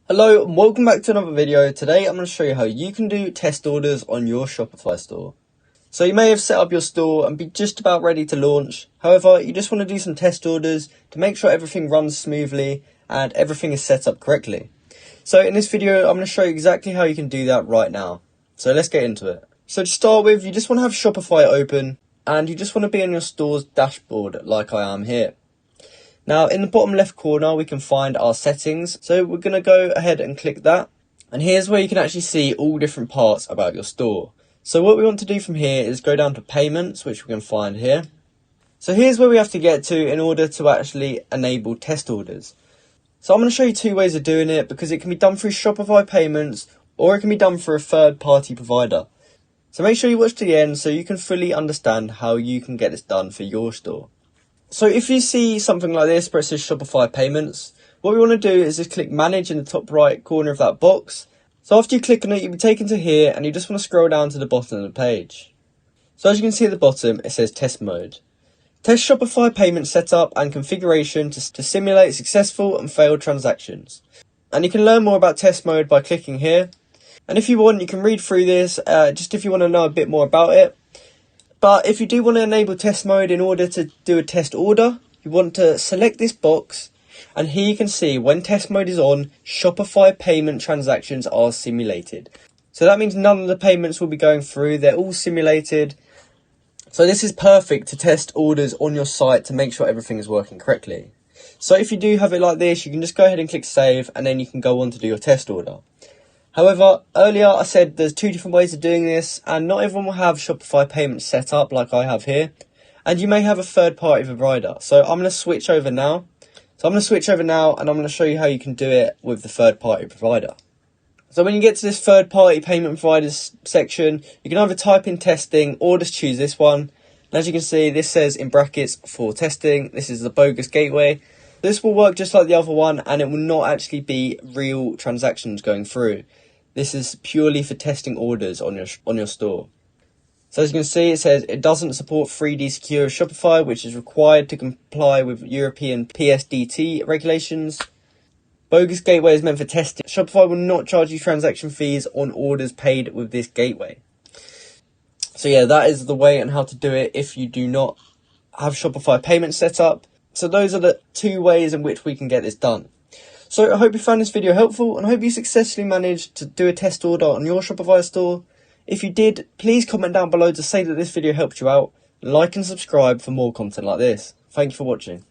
Hello and welcome back to another video. Today I'm going to show you how you can do test orders on your Shopify store. So you may have set up your store and be just about ready to launch. However, you just want to do some test orders to make sure everything runs smoothly and everything is set up correctly. So in this video, I'm going to show you exactly how you can do that right now. So let's get into it. So to start with, you just want to have Shopify open and you just want to be on your store's dashboard like I am here. Now in the bottom left corner we can find our settings, so we're going to go ahead and click that, and here's where you can actually see all different parts about your store. So what we want to do from here is go down to payments, which we can find here. So here's where we have to get to in order to actually enable test orders. So I'm going to show you two ways of doing it, because it can be done through Shopify payments or it can be done through a third party provider. So make sure you watch to the end so you can fully understand how you can get this done for your store. So if you see something like this where it says Shopify payments, what we want to do is just click manage in the top right corner of that box. So after you click on it, you'll be taken to here and you just want to scroll down to the bottom of the page. So as you can see at the bottom, it says test mode. Test Shopify payment setup and configuration to simulate successful and failed transactions. And you can learn more about test mode by clicking here. And if you want, you can read through this, just if you want to know a bit more about it. But if you do want to enable test mode in order to do a test order, you want to select this box, and here you can see when test mode is on, Shopify payment transactions are simulated. So that means none of the payments will be going through, they're all simulated. So this is perfect to test orders on your site to make sure everything is working correctly. So if you do have it like this, you can just go ahead and click save, and then you can go on to do your test order. However, earlier I said there's two different ways of doing this, and not everyone will have Shopify payments set up like I have here, and you may have a third party provider. So I'm going to switch over now. And I'm going to show you how you can do it with the third party provider. So when you get to this third party payment providers section, you can either type in testing or just choose this one. And as you can see, this says in brackets for testing, this is the bogus gateway. This will work just like the other one, and it will not actually be real transactions going through. This is purely for testing orders on your store. So as you can see, it says it doesn't support 3D secure Shopify, which is required to comply with European PSD2 regulations. Bogus gateway is meant for testing. Shopify will not charge you transaction fees on orders paid with this gateway. So yeah, that is the way and how to do it if you do not have Shopify payments set up. So those are the two ways in which we can get this done. So I hope you found this video helpful, and I hope you successfully managed to do a test order on your Shopify store. If you did, please comment down below to say that this video helped you out. Like and subscribe for more content like this. Thank you for watching.